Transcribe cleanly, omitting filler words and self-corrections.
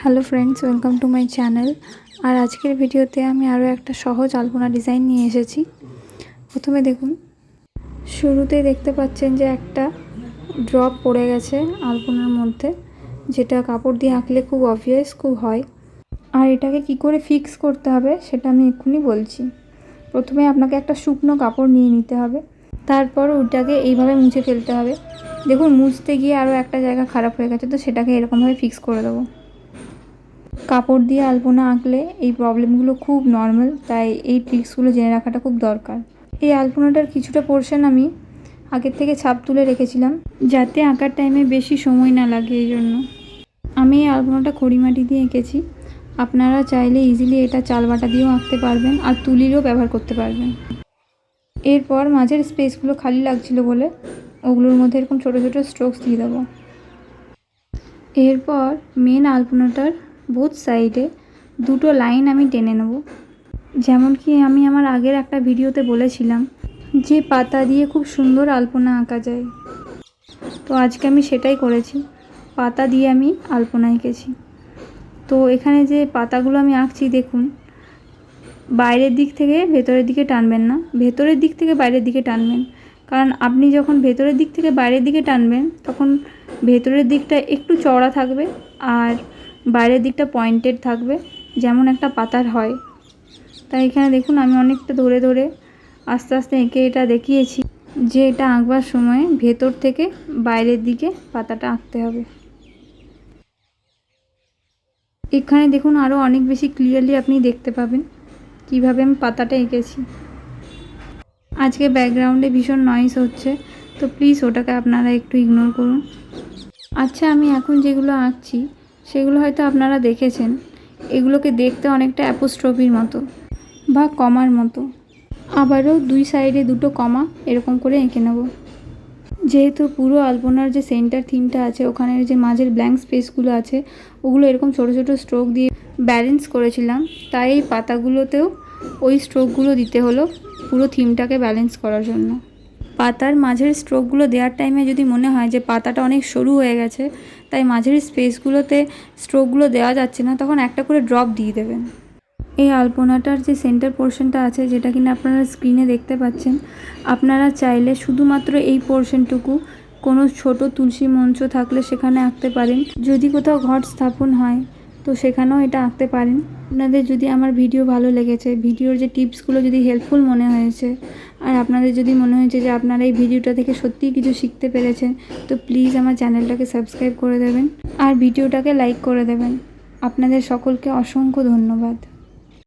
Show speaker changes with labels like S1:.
S1: Hello friends, welcome to my channel. আর আজকের ভিডিওতে আমি আরও একটা সহজ আলপনা ডিজাইন নিয়ে এসেছি। প্রথমে দেখুন, শুরুতেই দেখতে পাচ্ছেন যে একটা ড্রপ পড়ে গেছে আলপনার মধ্যে, যেটা কাপড় দিয়ে আঁকলে খুব অবভিয়াস খুব হয়। আর এটাকে কি করে ফিক্স করতে হবে সেটা আমি এক্ষুনি বলছি। প্রথমে আপনাকে একটা শুকনো কাপড় নিয়ে নিতে হবে, তারপর ওটাকে এইভাবে মুছে ফেলতে হবে। দেখুন, মুছতে গিয়ে আরও একটা জায়গা খারাপ হয়ে গেছে, তো সেটাকে এরকমভাবে ফিক্স করে দেবো। কাপড় দিয়ে আলপনা আঁকলে এই প্রবলেমগুলো খুব নর্মাল, তাই এই ট্রিক্সগুলো জেনে রাখাটা খুব দরকার। এই আলপনাটার কিছুটা পোর্শন আমি আগের থেকে ছাপ তুলে রেখেছিলাম, যাতে আঁকার টাইমে বেশি সময় না লাগে। এই জন্য আমি এই আলপনাটা খড়িমাটি দিয়ে এঁকেছি। আপনারা চাইলে ইজিলি এটা চালবাটা দিয়েও আঁকতে পারবেন, আর তুলিরও ব্যবহার করতে পারবেন। এরপর মাঝের স্পেসগুলো খালি লাগছিল বলে ওগুলোর মধ্যে এরকম ছোটো ছোটো স্ট্রোকস দিয়ে দেবো। এরপর মেন আলপনাটার বোথ সাইডে দুটো লাইন আমি টেনে নেব। যেমন কি আমি আমার আগের একটা ভিডিওতে বলেছিলাম যে পাতা দিয়ে খুব সুন্দর আলপনা আঁকা যায়, তো আজকে আমি সেটাই করেছি। পাতা দিয়ে আমি আলপনা এঁকেছি। তো এখানে যে পাতাগুলো আমি আঁকছি, দেখুন, বাইরের দিক থেকে ভেতরের দিকে টানবেন না, ভেতরের দিক থেকে বাইরের দিকে টানবেন। কারণ আপনি যখন ভেতরের দিক থেকে বাইরের দিকে টানবেন, তখন ভেতরের দিকটা একটু চওড়া থাকবে আর বাইরের দিকটা পয়েন্টেড থাকবে, যেমন একটা পাতার হয়। তাই এখানে দেখুন, আমি অনেকটা ধরে ধরে আস্তে আস্তে এঁকে এটা দেখিয়েছি যে এটা আঁকবার সময় ভেতর থেকে বাইরের দিকে পাতাটা আঁকতে হবে। এখানে দেখুন, আরও অনেক বেশি ক্লিয়ারলি আপনি দেখতে পাবেন কিভাবে আমি পাতাটা এঁকেছি। আজকে ব্যাকগ্রাউন্ডে ভীষণ নয়েজ হচ্ছে, তো প্লিজ ওটাকে আপনারা একটু ইগনোর করুন। আচ্ছা, আমি এখন যেগুলো আঁকছি সেগুলো হয়তো আপনারা দেখেছেন। এগুলোকে দেখতে অনেকটা অ্যাপোস্ট্রফির মতো বা কমার মতো। আবারও দুই সাইডে দুটো কমা এরকম করে এঁকে নেব। যেহেতু পুরো আলপনার যে সেন্টার থিমটা আছে, ওখানের যে মাঝের ব্ল্যাঙ্ক স্পেসগুলো আছে, ওগুলো এরকম ছোটো ছোটো স্ট্রোক দিয়ে ব্যালেন্স করেছিলাম, তাই এই পাতাগুলোতেও ওই স্ট্রোকগুলো দিতে হলো পুরো থিমটাকে ব্যালেন্স করার জন্য। পাতার মাঝের স্ট্রোকগুলো দেওয়ার টাইমে যদি মনে হয় যে পাতাটা অনেক সরু হয়ে গেছে, তাই মাঝের স্পেসগুলোতে স্ট্রোকগুলো দেওয়া যাচ্ছে না, তখন একটা করে ড্রপ দিয়ে দেবেন। এই আলপনাটার যে সেন্টার পোর্শনটা আছে, যেটা কিনা আপনারা স্ক্রিনে দেখতে পাচ্ছেন, আপনারা চাইলে শুধুমাত্র এই পোর্শনটুকু কোনো ছোট তুলসী মঞ্চ থাকলে সেখানে আঁকতে পারেন। যদি কোথাও ঘট স্থাপন হয় তো সেখানেও এটা আঁকতে পারেন। আপনাদের যদি আমার ভিডিও ভালো লেগেছে, ভিডিওর যে টিপসগুলো যদি হেল্পফুল মনে হয়েছে, আর আপনাদের যদি মনে হয়েছে যে আপনারা এই ভিডিওটা থেকে সত্যিই কিছু শিখতে পেরেছেন, তো প্লিজ আমার চ্যানেলটাকে সাবস্ক্রাইব করে দেবেন আর ভিডিওটাকে লাইক করে দেবেন। আপনাদের সকলকে অসংখ্য ধন্যবাদ।